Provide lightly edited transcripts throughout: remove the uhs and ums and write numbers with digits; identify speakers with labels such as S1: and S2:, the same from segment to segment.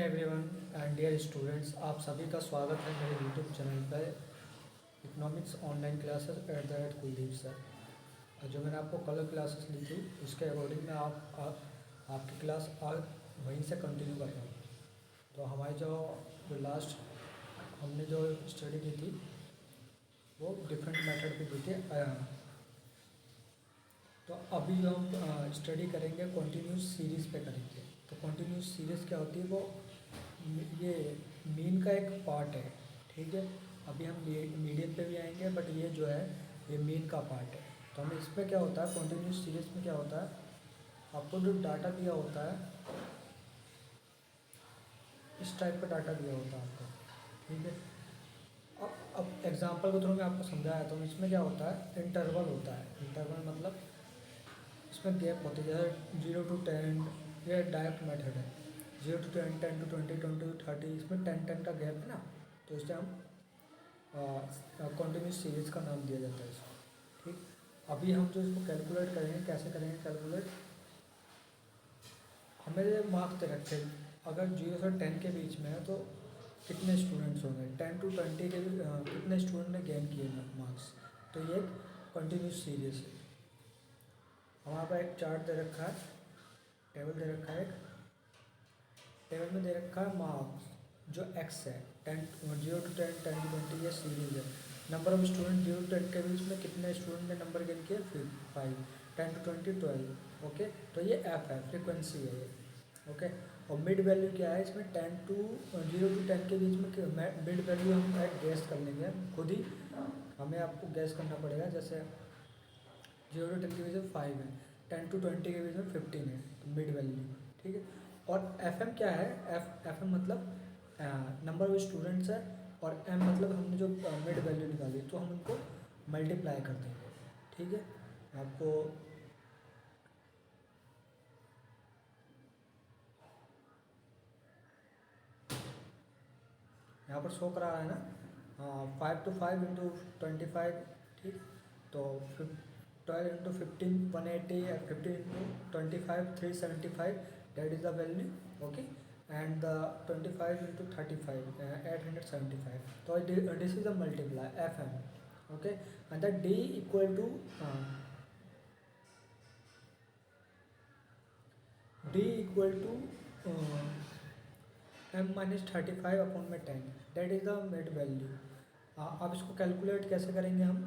S1: Everyone and dear students, आप सभी का स्वागत है मेरे यूट्यूब चैनल पर economics online classes at the rate Kuldeep sir. जो मैंने आपको कल क्लासेस ली थी उसके अकॉर्डिंग मैं आपकी क्लास आज वहीं से कंटिन्यू कर रहा हूँ। तो हमारी जो लास्ट हमने जो स्टडी की थी वो डिफरेंट मेथड पे की थी। तो अभी जो हम स्टडी करेंगे कंटिन्यूस सीरीज़ पे करेंगे। तो कंटिन्यूस सीरीज़ क्या होती है, वो ये मीन का एक पार्ट है। ठीक है, अभी हम मीडियन पे भी आएंगे, बट ये जो है ये मीन का पार्ट है। तो हमें इसमें क्या होता है, कंटिन्यूस सीरीज़ में क्या होता है, आपको जो डाटा दिया होता है इस टाइप का डाटा दिया होता है आपको। ठीक है, अब एग्जांपल के थ्रू मैं आपको समझाया। तो इसमें क्या होता है, इंटरवल होता है। इंटरवल मतलब इसमें गैप होती है, जैसे 0 to 10। ये डायरेक्ट मेथड है, 0 to 10, 10 to 20, 20 to 30। इसमें 10 का गैप है ना, तो इससे हम कंटिन्यूस सीरीज़ का नाम दिया जाता है इसको। ठीक, अभी हम जो इसको कैलकुलेट करेंगे, कैसे करेंगे कैलकुलेट, हमें मार्क्स दे रखे हैं। अगर 0 से 10 के बीच में है तो कितने स्टूडेंट्स होंगे, 10 to 20 के कितने स्टूडेंट ने गेन किए मार्क्स। तो ये एक कंटिन्यूस सीरीज़ है। हमारे पास एक चार्ट दे रखा है, टेबल दे रखा है। एक टेबल में दे रखा है मार्क्स जो एक्स है, 0 to 10, 10 to 20, ये सीरीज है। नंबर ऑफ स्टूडेंट 0 to 10 के बीच में कितने स्टूडेंट ने नंबर गेन किया, 5। 10 to 20, 12। ओके, तो ये एफ है, फ्रिक्वेंसी है ये। ओके, और मिड वैल्यू क्या है इसमें, 0 to 10 के बीच में मिड वैल्यू हम गैस कर लेंगे खुद ही। हमें आपको गैस करना पड़ेगा। जैसे 0 to 10 के बीच में 5 है, 10 to 20 के बीच में 15 है, तो मिड वैल्यू। ठीक है, और एफ एम क्या है, एफ एम मतलब नंबर ऑफ स्टूडेंट्स है, और एम मतलब हमने जो मिड वैल्यू निकाली तो हम उनको मल्टीप्लाई कर देंगे। ठीक है, आपको यहाँ पर शो करा रहा है ना, 5 to 5 इंटू 25। ठीक, तो 12 into 15, 180, 15 into 25, 375, that is the value. Okay, and the 25 into 35, 875. So this is the multiply fm. Okay, and the d equal to m-35/10, that is the mid value। अब इसको calculate कैसे करेंगे हम,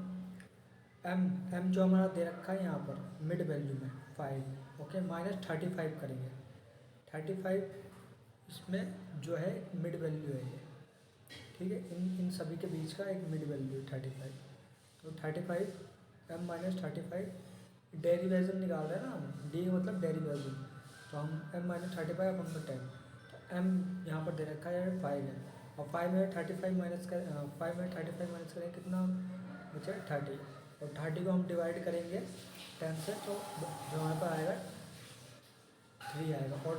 S1: M जो हमारा दे रखा है यहाँ पर मिड वैल्यू में 5। ओके, -35 करेंगे। 35 इसमें जो है मिड वैल्यू है ये। ठीक है, इन सभी के बीच का एक मिड वैल्यू है 35। तो 35 m-35 डेरिवेशन निकाल रहे हैं ना हम, डी मतलब डेरिवेशन। तो हम m-35/10, तो m यहाँ पर दे रखा है 5 है, और 5 में 35 माइनस कर 5 में 35 माइनस करें कितना बचा, 30। और 30 को हम डिवाइड करेंगे 10 से, तो जो हमारे पास आएगा 3 आएगा। और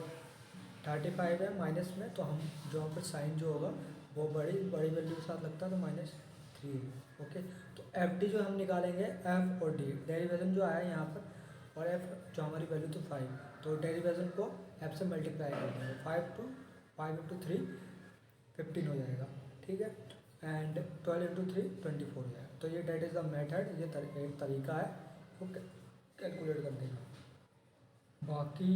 S1: 35 है माइनस में, तो हम जो यहाँ पर साइन जो होगा वो बड़ी वैल्यू के साथ लगता है, तो -3। ओके, तो एफ डी जो हम निकालेंगे, एफ और डी डेरिवेशन जो आया यहाँ पर, और एफ जो हमारी वैल्यू तो 5, तो डेरिवेशन को एफ से मल्टीप्लाई कर देंगे। 5 into 3 15 हो जाएगा। ठीक है, एंड 12 into 3 24 हो जाएगा। तो ये डेट इज़ द मेथड, ये एक तरीका है वो कैलकुलेट करने का। बाकी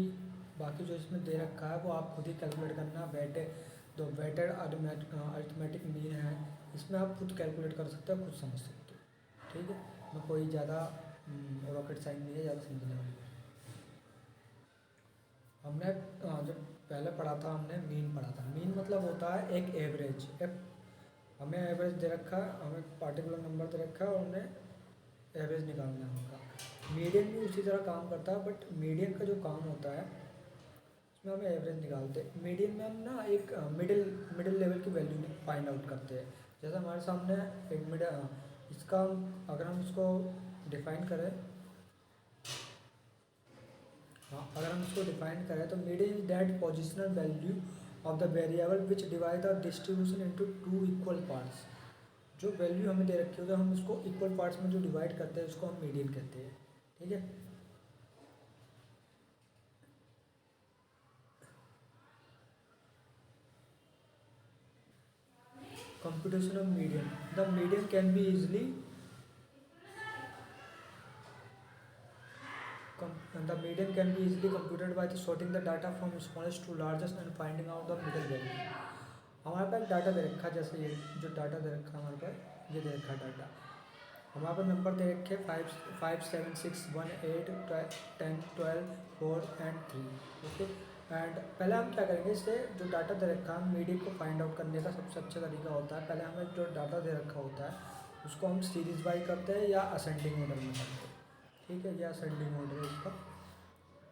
S1: बाकी जो इसमें दे रखा है वो आप खुद ही कैलकुलेट करना। वेटेड अरिथमेटिक मीन है, इसमें आप खुद कैलकुलेट कर सकते हो, खुद समझ सकते हो। ठीक है, मैं कोई ज़्यादा रॉकेट साइंस नहीं है, ज़्यादा समझने वाली है। हमने जब पहले पढ़ा था, हमने मीन पढ़ा था। मीन मतलब होता है एक एवरेज। हमें एवरेज दे रखा है, हमें पार्टिकुलर नंबर दे रखा है, और हमें एवरेज निकालना है उनका। मीडियन भी उसी तरह काम करता है, बट मीडियन का जो काम होता है उसमें हमें एवरेज निकालते हैं। मीडियन में हम ना एक मिडिल लेवल की वैल्यू फाइंड आउट करते हैं। जैसे हमारे सामने एक इसका अगर हम इसको डिफाइन करें, हाँ, अगर हम इसको डिफाइन करें तो median is that positional value of the variable which divide the distribution into 2 equal parts. जो वैल्यू हमें दे रखी होगी, हम उसको इक्वल पार्ट्स में जो डिवाइड करते हैं उसको हम मीडियन कहते हैं। ठीक है, computation of median. The median can be easily the median can be easily computed by sorting the data from smallest to largest and finding out the middle value. हमारे पास डाटा दे रखा है, जैसे ये जो डाटा दे रखा है हमारे पास, ये दे रखा है डाटा। हमारे पास नंबर दे रखे 5, 7, 6, 1, 8, 10, 12, 4 एंड 3। ओके, एंड पहले हम क्या करेंगे, इससे जो डाटा दे रखा है मीडियन को फाइंड आउट करने का सबसे अच्छा तरीका होता है, पहले हमें जो डाटा दे रखा होता है उसको हम सीरीज वाइज करते हैं या असेंडिंग ऑर्डर में करते हैं। ठीक है, ये असेंडिंग ऑर्डर है इसका।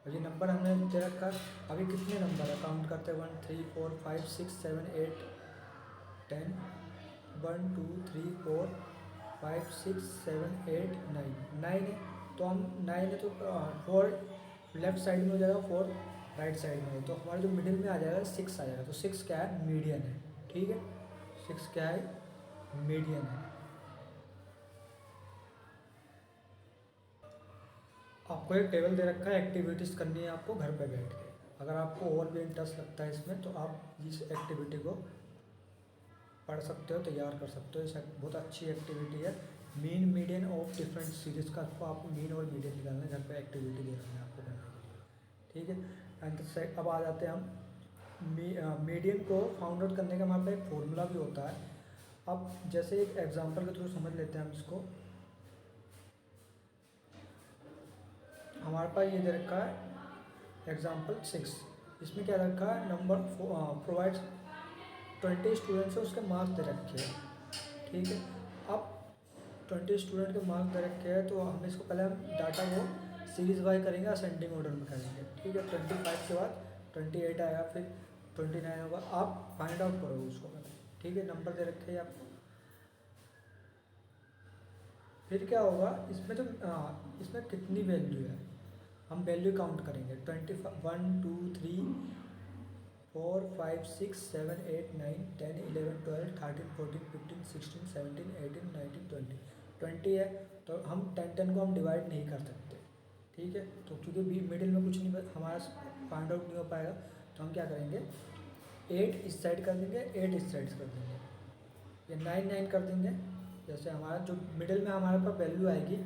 S1: और ये नंबर हमने दे रखा है, अभी कितने नंबर है काउंट करते हैं, 1, 3, 4, 5, 6, 7, 8, 10, 1, 2, 3, 4, 5, 6, 7, 8, 9, 9 है। तो हम 9 है तो 4 लेफ्ट साइड में हो जाएगा, 4 राइट साइड में हो, तो हमारे जो मिडिल में आ जाएगा 6 आ जाएगा। तो 6 क्या है, मीडियन है। ठीक है, 6 क्या है, मीडियन है। आपको एक टेबल दे रखा है, एक्टिविटीज़ करनी है आपको घर पे बैठ के। अगर आपको और भी इंटरेस्ट लगता है इसमें तो आप इस एक्टिविटी को पढ़ सकते हो, तैयार कर सकते हो। इस बहुत अच्छी एक्टिविटी है, mean median of different series का। आपको मीन और मीडियन निकालना है, घर पे एक्टिविटी दे रहे हैं आपको करने के लिए। ठीक है, एंड अब आ जाते हैं हम मीडियन को फाउंड आउट करने का हमारे पे एक फॉर्मूला भी होता है। अब जैसे एक एग्जांपल के थ्रू समझ लेते हैं हम इसको। हमारे पास ये दे रखा है एग्जांपल 6, इसमें क्या रखा है, नंबर प्रोवाइड्स 20 स्टूडेंट्स है, उसके मार्क्स दे रखे हैं। ठीक है, अब 20 स्टूडेंट के मार्क्स दे रखे हैं तो हम इसको पहले हम डाटा को सीरीज वाइज करेंगे, असेंडिंग ऑर्डर में करेंगे। ठीक है, 25 के बाद 28 आएगा, फिर 29 होगा। आप फाइंड आउट करोगे उसको पहले। ठीक है, नंबर दे रखे हैं आपको। फिर क्या होगा इसमें, तो इसमें कितनी वैल्यू है हम वैल्यू काउंट करेंगे। 21, 2, 3, 4, 5, 6, 7, 8, 9, 10, 11, 12, 13, 14, 15, 16, 17, 18, 19, 20। 20 है तो हम 10 को हम डिवाइड नहीं कर सकते। ठीक है, तो क्योंकि बी मिडिल में कुछ नहीं हमारा फाइंड आउट नहीं हो पाएगा, तो हम क्या करेंगे, 8 इस साइड कर देंगे, 8 इस साइड कर देंगे, या 9, 9 कर देंगे। जैसे हमारा जो मिडिल में हमारे पास वैल्यू आएगी,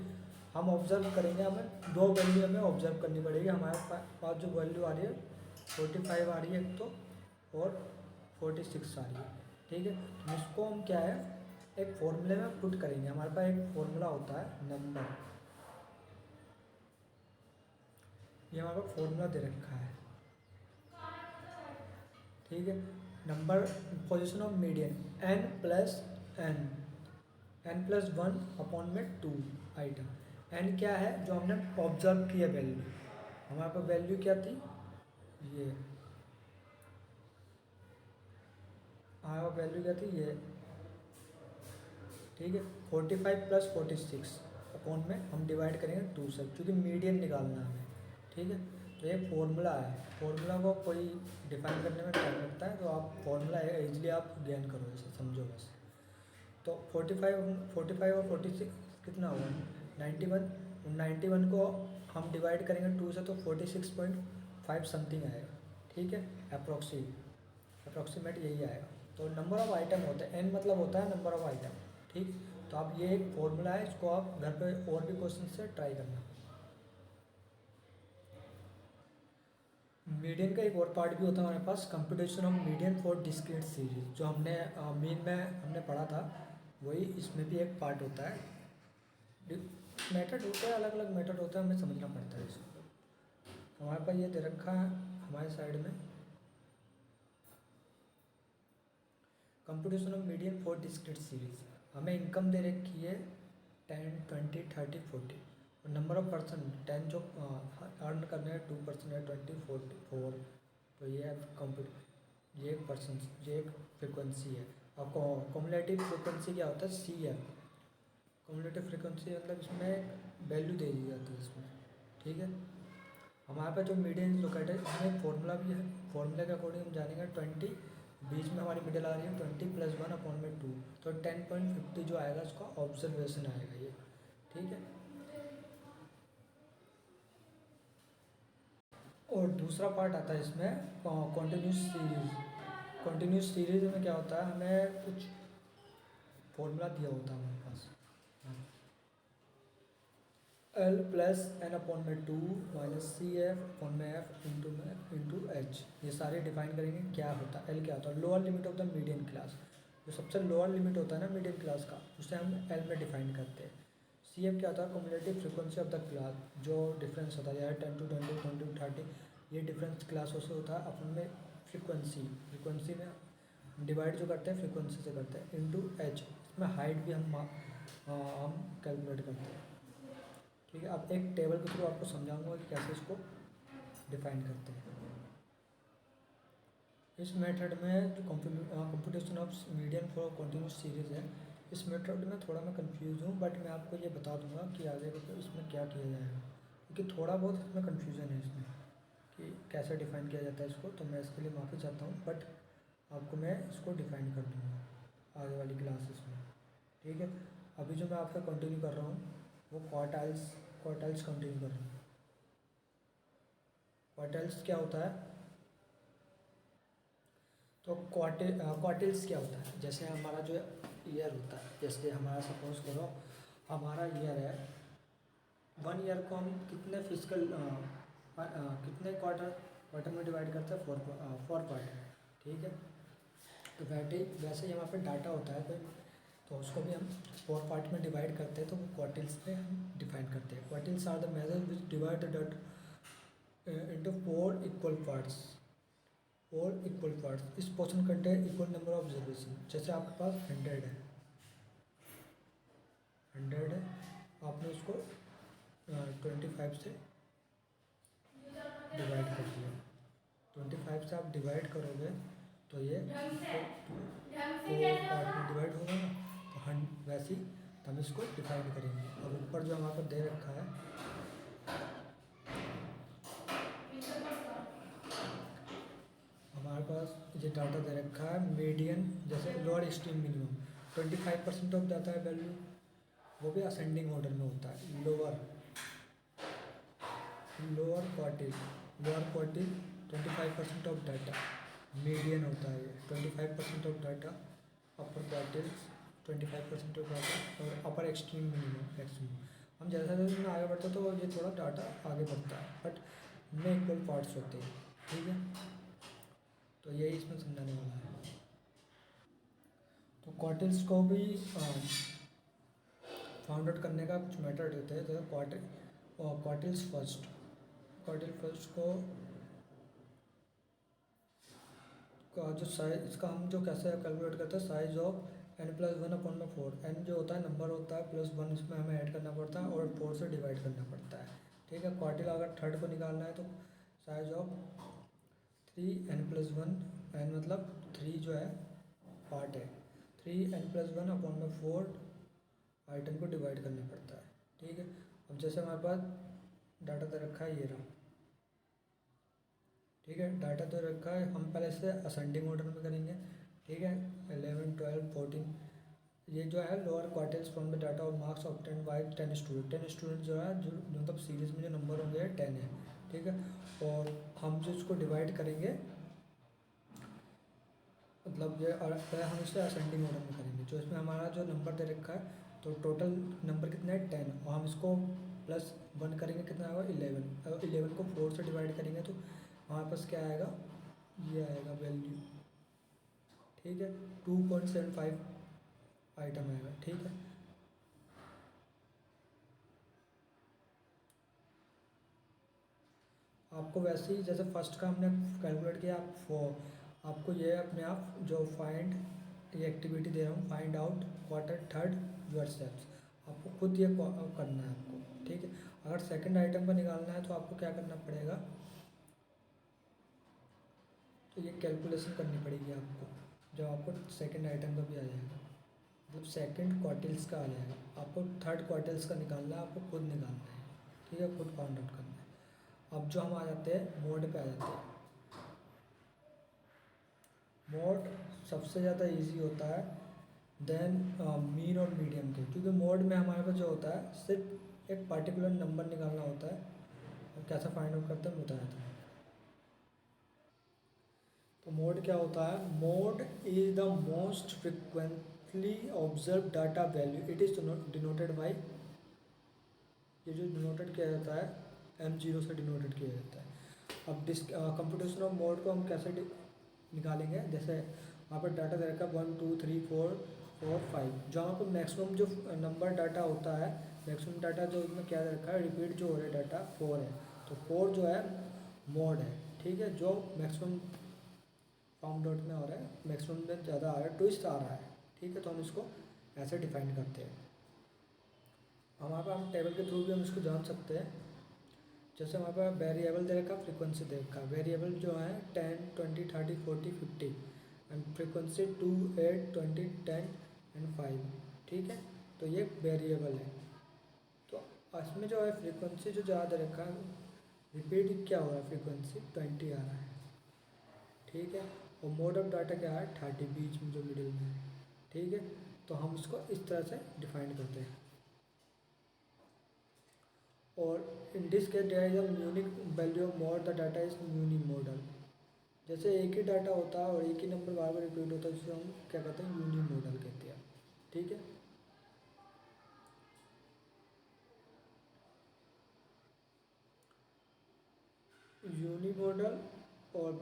S1: हम ऑब्जर्व करेंगे, हमें 2 वैल्यू हमें ऑब्जर्व करनी पड़ेगी। हमारे पास जो वैल्यू आ रही है 45 आ रही है एक तो, और 46 आ रही है। ठीक है, तो इसको हम क्या है, एक फॉर्मूले में पुट करेंगे। हमारे पास एक फॉर्मूला होता है नंबर, ये हमारे पास फॉर्मूला दे रखा है। ठीक है, number position of median n plus n, n+1 upon में 2 आइटम। n क्या है, जो हमने ऑब्जर्व किया वैल्यू। हमारे पास वैल्यू क्या थी, ये हमारे पास वैल्यू क्या थी, ये। ठीक है, 45 प्लस 46 अपॉन में हम डिवाइड करेंगे 2 से, क्योंकि मीडियन निकालना है हमें। ठीक है, तो ये फॉर्मूला है, फॉर्मूला को कोई डिफाइन करने में टाइम लगता है, तो आप फॉर्मूला है इजली आप गेन करो, इसे समझो बस। तो 45 और 46 कितना होगा, 91। 91 को हम डिवाइड करेंगे 2 से तो 46.5 समथिंग आएगा। ठीक है, अप्रोक्सीमेट यही आएगा। तो नंबर ऑफ आइटम होता है, n मतलब होता है नंबर ऑफ आइटम। ठीक, तो आप ये एक फॉर्मूला है, इसको आप घर पे और भी क्वेश्चन से ट्राई करना। मीडियन का एक और पार्ट भी होता है हमारे पास, computation of median for discrete series, जो हमने मीन में हमने पढ़ा था, वही इसमें भी एक पार्ट होता है। मेथड होते हैं, अलग अलग मेथड होता है, हमें समझना पड़ता है इसको। हमारे पास ये दे रखा है हमारे साइड में, computation of median for discrete series. हमें इनकम दे रखी है 10, 20, 30, 40, और नंबर ऑफ पर्सन 10 जो अर्न करने हैं 2% है, 20, 44। तो ये है ये एक पर्सन, ये एक फ्रिक्वेंसी है। और कॉमुलेटिव फ्रिक्वेंसी क्या होता है, सी है। कॉमुलेटिव फ्रिक्वेंसी मतलब इसमें वैल्यू दे दी जाती है इसमें। ठीक है, हमारे पास जो मीडियन लोकेटेड, इसमें एक फॉर्मूला भी है, फॉर्मूले के अकॉर्डिंग हम जानेंगे। 20 बीच में हमारी मिडिल आ रही है, 20 + 1 अपॉन में 2, तो 10.50 जो आएगा उसका ऑब्जर्वेशन आएगा ये। ठीक है, और दूसरा पार्ट आता है इसमें कॉन्टिन्यूस सीरीज। कॉन्टिन्यूस सीरीज में क्या होता है, हमें कुछ फॉर्मूला दिया होता है हमारे पास। एल प्लस एन अपॉन में 2 माइनस सी एफ अपॉन में एफ इंटू एच, ये सारे डिफाइन करेंगे क्या होता है। एल क्या होता है, lower limit of the median class, जो सबसे लोअर लिमिट होता है ना मीडियन क्लास का, उसे हम एल में डिफाइन करते हैं। सी एफ क्या होता है, cumulative frequency of the class, जो डिफरेंस होता है यार 10 to 20 20 to 30, ये डिफरेंस क्लासों से होता है। अपन में फ्रीक्वेंसी में डिवाइड जो करते हैं फ्रीक्वेंसी से करते हैं इंटू एच, इसमें हाइट भी हम कैलकुलेट करते हैं। ठीक है, अब एक टेबल के थ्रू आपको समझाऊंगा कि कैसे इसको डिफाइन करते हैं। इस मेथड में जो computation of median for continuous series है, इस मेथड में थोड़ा मैं कंफ्यूज हूँ, बट मैं आपको ये बता दूंगा कि आगे तो इसमें क्या किया जाएगा, क्योंकि थोड़ा बहुत इसमें कन्फ्यूज़न है इसमें कि कैसे डिफ़ाइन किया जाता है इसको। तो मैं इसके लिए माफ़ी चाहता हूँ, बट आपको मैं इसको डिफ़ाइन कर दूँगा आगे वाली क्लासेस में। ठीक है, अभी जो मैं आपका कंटिन्यू कर रहा हूँ वो क्वार्टाइल्स कंटिन्यू कर रहा हूँ। क्वार्टाइल्स क्या होता है, तो क्वार्टिल्स क्या होता है, जैसे हमारा जो ईयर होता है, जैसे हमारा सपोज करो हमारा ईयर है, 1 ईयर को हम कितने फिजिकल कितने क्वार्टर में डिवाइड करते हैं, 4 क्वार्टर। ठीक है, तो वैसे ही हमारे पे डाटा होता है कोई, तो उसको भी हम 4 पार्ट में डिवाइड करते हैं, तो वो क्वार्टिल्स में हम डिफाइन करते हैं। Quartiles are the measure which divide the data into 4 equal parts. 4 equal parts, इस portion contain equal number of observation. जैसे आपके पास 100 है, 100 है, आपने उसको 25 से डिवाइड कर दिया। 25 से आप डिवाइड करोगे तो ये 4 पार्ट में डिवाइड होगा ना, तो वैसे ही हम इसको डिफाइन करेंगे। और ऊपर जो हमारे पास दे रखा है, हमारे पास ये डाटा दे रखा है मीडियन, जैसे lower extreme minimum 25% of data है वैल्यू, वो भी असेंडिंग ऑर्डर में होता है। Lower quartile 25% of data, median होता है ये 25% of data, upper quartile 25% of data, और अपर एक्सट्रीम मिनिमम मैक्सिमम। हम जैसा जैसे इसमें आगे बढ़ते हैं तो ये थोड़ा डाटा आगे बढ़ता है, बट इनमें इक्वल पार्ट्स होते हैं। ठीक है, तो यही इसमें समझाने वाला है। तो क्वार्टिल्स को भी फाउंड आउट करने का कुछ मेथड होते हैं, जैसे क्वार्टिल्स फर्स्ट को का जो साइज, इसका हम जो कैसे कैलकुलेट करते हैं, size of n plus 1 upon में 4। n जो होता है नंबर होता है, प्लस 1 इसमें हमें ऐड करना पड़ता है और 4 से डिवाइड करना पड़ता है। ठीक है, क्वार्टिल अगर थर्ड को निकालना है तो size of 3n plus 1, n मतलब 3 जो है पार्ट है, 3n प्लस 1 अपॉन में 4 आइटम को डिवाइड करना पड़ता है। ठीक है, अब जैसे हमारे पास डाटा दे रखा है ये रहा। ठीक है, डाटा तो रखा है, हम पहले से असेंडिंग ऑर्डर में करेंगे। ठीक है, 11 12 14, ये जो है लोअर क्वार्टिल्स फ्रॉम द डाटा और marks obtained by 10 student. 10 student जो है, जो मतलब सीरीज में जो नंबर होंगे 10 है। ठीक है, और हम जो इसको डिवाइड करेंगे, मतलब ये पहले हम इसे असेंडिंग ऑर्डर में करेंगे। जो इसमें हमारा जो नंबर दे रखा है, तो टोटल नंबर कितना है 10, और हम इसको प्लस 1 करेंगे, कितना होगा 11, और 11 को 4 से डिवाइड करेंगे तो हमारे पास क्या आएगा, ये आएगा वैल्यू। ठीक है, 2.75 आइटम आएगा। ठीक है, आपको वैसे ही जैसे फर्स्ट का हमने कैलकुलेट किया, आपको ये अपने आप जो फाइंड, ये एक्टिविटी दे रहा हूँ, find out quarter third your steps, आपको खुद ये करना है आपको। ठीक है, अगर सेकंड आइटम का निकालना है तो आपको क्या करना पड़ेगा, तो ये कैलकुलेशन करनी पड़ेगी आपको, जब आपको सेकंड आइटम का भी आ जाएगा, मतलब सेकंड क्वार्टिल्स का आ जाएगा। आपको थर्ड क्वार्टिल्स का निकालना है, आपको खुद निकालना है। ठीक है, खुद फाउंड आउट करना है। अब जो हम आ जाते हैं मोड पे आ जाते हैं। मोड सबसे ज़्यादा इजी होता है देन मीन और मीडियम के, क्योंकि मोड में हमारे पास जो होता है सिर्फ एक पर्टिकुलर नंबर निकालना होता है, और कैसा फाइंड आउट करते हैं बताया था। तो मोड क्या होता है, mode is the most observe data value it is denoted by, ये जो डिनोटेड किया जाता है M0 से डिनोटेड किया जाता है। अब कंप्यूटेशन ऑफ मोड को हम कैसे निकालेंगे, जैसे वहाँ पर डाटा दे रखा है 1 2 3 4 4 5, जहाँ पर मैक्सिमम जो नंबर डाटा होता है, मैक्सिमम डाटा जो इसमें क्या दे रखा है, रिपीट जो हो रहा है डाटा 4 है, तो 4 जो है मोड है, ठीक है, जो मैक्सिमम फॉर्म डॉट में हो रहा है, मैक्सिमम में ज़्यादा आ रहा है, ट्विस्ट आ रहा है, ठीक है, तो हम इसको ऐसे डिफाइन करते हैं। हमारे पास हम टेबल के थ्रू भी हम इसको जान सकते हैं। जैसे हमारे पास वेरिएबल दे रखा, फ्रीक्वेंसी दे रखा, वेरिएबल जो है 10 20 30 40 50 एंड फ्रीक्वेंसी 2 8 20 10 एंड 5, ठीक है, तो ये वेरिएबल है। तो इसमें जो है फ्रीक्वेंसी जो ज़्यादा रखा है, रिपीट क्या हो रहा है, फ्रीक्वेंसी 20 आ रहा है, ठीक है, और मोड ऑफ डाटा क्या है 30, बीच में जो मिडिल में है, ठीक है, तो हम इसको इस तरह से डिफाइन करते हैं। और in this case there is a unique value of mode, the data is unimodal. जैसे एक ही डाटा होता है और एक ही नंबर बार बार रिपीट होता है, जिसे हम क्या कहते हैं, यूनी मॉडल कहते हैं, ठीक है। यूनी मॉडल और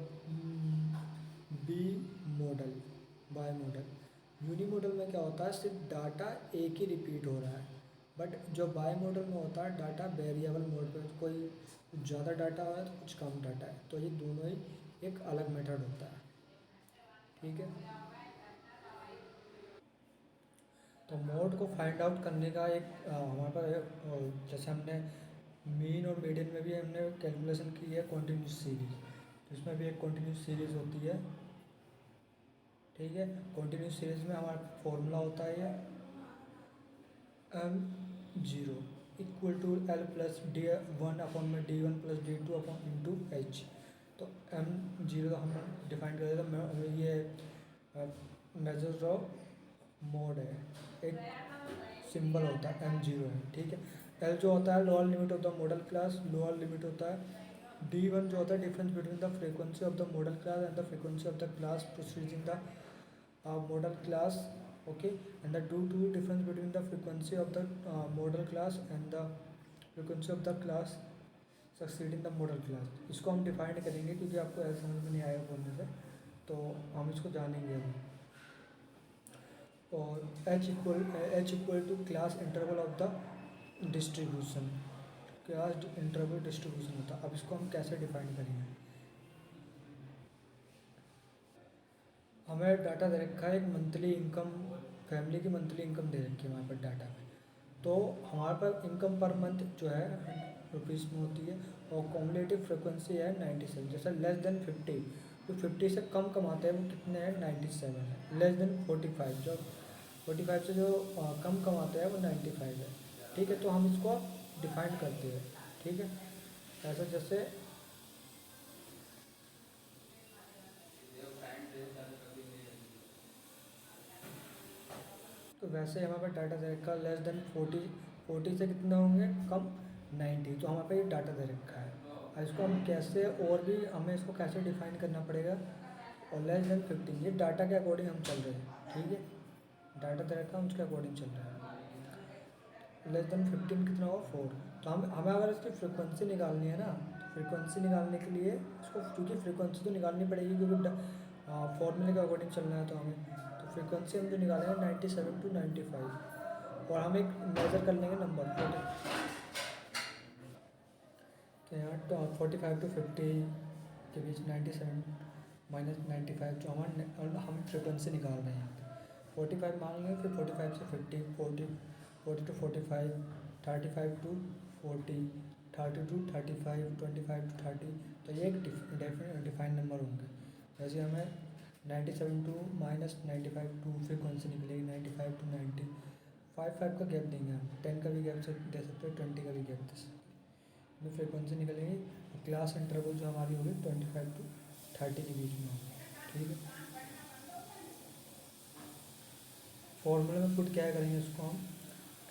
S1: bimodal, bimodal. Unimodal में क्या होता है, सिर्फ डाटा एक ही रिपीट हो रहा है, बट जो बाय मॉडल में होता है डाटा वेरिएबल मोड पे, कोई कुछ ज़्यादा डाटा है तो कुछ कम डाटा है, तो ये दोनों ही एक अलग मेथड होता है, ठीक है। तो मोड को फाइंड आउट करने का एक हमारे पास जैसे हमने मीन और मीडियन में भी हमने कैलकुलेशन की है कॉन्टिन्यूस सीरीज, इसमें भी एक कॉन्टिन्यूस सीरीज होती है, ठीक है। कॉन्टिन्यूस सीरीज में हमारा फॉर्मूला होता है M0 equal to L plus D1 upon में D1 plus D2 upon into H। तो M0 हम डिफाइन कर देते हैं, ये मेजर ऑफ मोड है, एक सिंबल होता है M0 है, ठीक है। L जो होता है lower limit of the model class, lower limit होता है। D1 जो होता है difference between the frequency of the model class and the frequency of the class proceeding the model class, okay, and the two difference between the frequency of the model class and the frequency of the class succeeding the model class। इसको हम define करेंगे क्योंकि आपको ऐसा समझ में नहीं आएगा बोलने से, तो हम इसको जानेंगे अभी। और h equal to class interval of the distribution, class interval distribution होता है। अब इसको हम कैसे डिफाइन करेंगे, हमें डाटा दे रखा है एक मंथली इनकम, फैमिली की मंथली इनकम दे रखी है हमारे पास डाटा में, तो हमारे पास इनकम पर मंथ जो है रुपीज़ में होती है, और कॉमुलेटिव फ्रिक्वेंसी है 97। जैसे लेस देन 50, जो 50 से कम कमाते हैं वो कितने हैं, 97 है। लेस देन 45, जो 45 से जो कम कमाते हैं वो 95 है, ठीक है। तो हम इसको डिफाइन करते हैं, ठीक है, ऐसा जैसे तो वैसे हमारे पास डाटा दे रखा है लेस देन 40 से कितना होंगे कम, 90, तो हमारे पास ये डाटा दे रखा है। और इसको हम कैसे, और भी हमें इसको कैसे डिफाइन करना पड़ेगा, और लेस देन 15 ये डाटा के अकॉर्डिंग हम चल रहे हैं, ठीक है, डाटा दे रखा है उसके अकॉर्डिंग चल रहा है। लेस देन 15 कितना होगा 4, तो हमें अगर इसकी फ्रिक्वेंसी निकालनी है ना, तो फ्रिक्वेंसी निकालने के लिए इसको, क्योंकि फ्रिक्वेंसी तो निकालनी पड़ेगी क्योंकि फॉर्मूले के अकॉर्डिंग चलना है, तो हमें तो फ्रिक्वेंसी हम जो निकालेंगे 97 to 95, और हम एक मेज़र कर लेंगे नंबर 40, तो यहाँ 45 to 50 के बीच 97 माइनस 95, जो हम फ्रिक्वेंसी निकाल रहे हैं, 45 मान लेंगे, फिर 45 से 50, 40 to 45, 35 to 40, 30 to 35, 25 to 30, तो ये एक डिफाइंड नंबर होंगे। जैसे हमें 97 टू माइनस 95 टू फ्रिक्वेंसी निकलेगी, 95 to 90, 5 का गैप देंगे हम, 10 का भी गैप दे सकते हैं, 20 का भी गैप दे सकते हैं, तो फ्रिक्वेंसी निकलेगी। क्लास इंटरवल जो हमारी होगी 25 to 30 के बीच में होगी, ठीक है। फॉर्मूले में पुट क्या करेंगे इसको हम,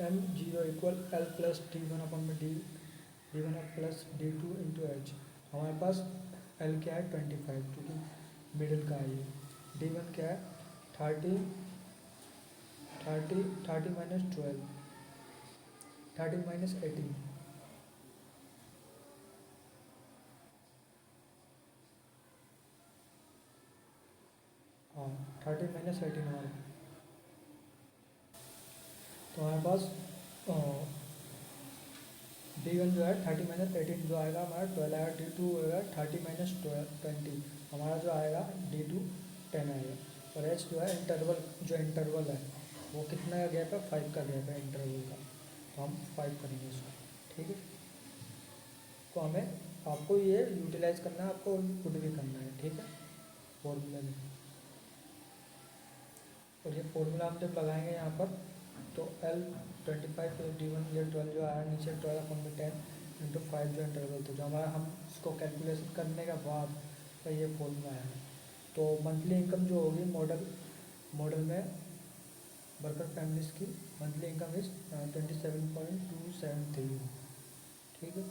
S1: M0 equal L plus D1 अपन में D1 plus D2 into H। हमारे पास L क्या है 25, क्योंकि मिडिल का है ये, D1 क्या है 30, 30 माइनस 12, 30 माइनस 18, हाँ 30 माइनस 18 हमारे, तो हमारे पास D1 जो है 30 माइनस 18 जो आएगा हमारा 12 आएगा, D2 होगा 30 माइनस 20 हमारा जो आएगा D2 10 आएगा। और H जो है इंटरवल है वो कितना का गैप है, 5 का गैप है इंटरवल का, तो हम 5 करेंगे इसको, ठीक है। तो हमें आपको ये यूटिलाइज करना है, आपको पुट भी करना है, ठीक है, फॉर्मूला में। और ये फॉर्मूला हम जब लगाएंगे यहाँ पर तो L25 D1 ये 12 जो आया नीचे 12 अपॉन में 10 इंटू 5 जो इंटरवल था, जो हमारा हम इसको कैलकुलेशन करने के बाद का ये फॉर्मूला आया है। तो मंथली इनकम जो होगी मॉडल में वर्कर फैमिलीज की मंथली इनकम इज 27.273, ठीक है।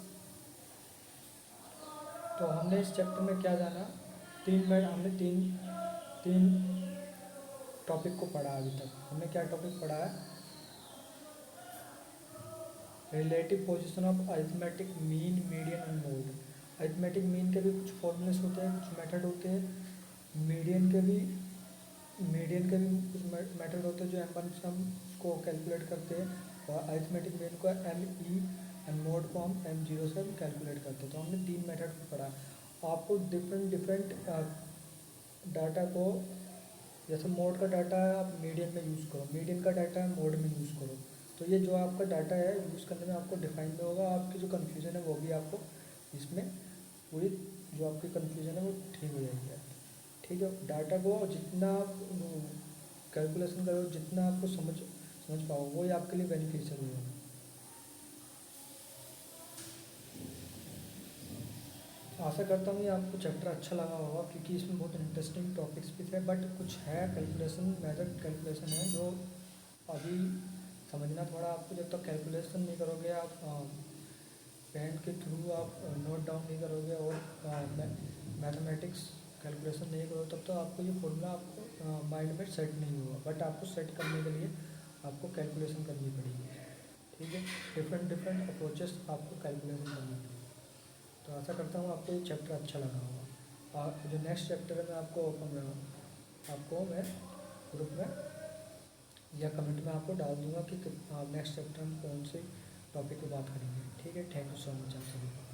S1: तो हमने इस चैप्टर में क्या जाना, हमने तीन टॉपिक को पढ़ा। अभी तक हमने क्या टॉपिक पढ़ा है, relative position of arithmetic mean, median and mode. Arithmetic mean के भी कुछ फॉर्मूलेस होते हैं, कुछ मेथड होते हैं, मीडियन के भी कुछ मेथड होते हैं जो M1 से हम उसको कैलकुलेट करते हैं, और अरिथमेटिक मीन को ME एंड मोड को हम M0 से कैलकुलेट करते हैं। तो हमने 3 मेथड को पढ़ा। आपको डिफरेंट डाटा को, जैसे मोड का डाटा है आप मीडियन में यूज़ करो, मीडियन का डाटा है मोड में यूज़ करो, तो ये जो आपका डाटा है यूज़ करने में आपको डिफाइन में होगा, आपकी जो कन्फ्यूज़न है वो भी आपको इसमें पूरी जो आपकी कन्फ्यूज़न है वो ठीक हो जाएगी, ठीक है। डाटा को जितना आप कैलकुलेशन करो, जितना आपको समझ पाओ वो ही आपके लिए बेनिफिशियल होगा। आशा करता हूँ ये आपको चैप्टर अच्छा लगा होगा, क्योंकि इसमें बहुत इंटरेस्टिंग टॉपिक्स भी थे, बट कुछ है कैलकुलेशन मेथड कैलकुलेशन है जो अभी समझना थोड़ा आपको, जब तक कैलकुलेशन नहीं करोगे आप पेन के थ्रू आप नोट डाउन नहीं करोगे और मैथमेटिक्स कैलकुलेशन नहीं करोगे, तब तो आपको ये फॉर्मूला आपको माइंड में सेट नहीं होगा। बट आपको सेट करने के लिए आपको कैलकुलेशन करनी पड़ेगी, ठीक है। डिफरेंट अप्रोचेस आपको कैलकुलेशन करनी पड़ेगी। तो आशा करता हूँ आपको ये चैप्टर अच्छा लगा होगा। और जो नेक्स्ट चैप्टर है मैं आपको मैं ग्रुप में या कमेंट में आपको डाल दूँगा कि नेक्स्ट चैप्टर हम कौन से टॉपिक पे बात करेंगे, ठीक है। थैंक यू सो मच आप सभी को।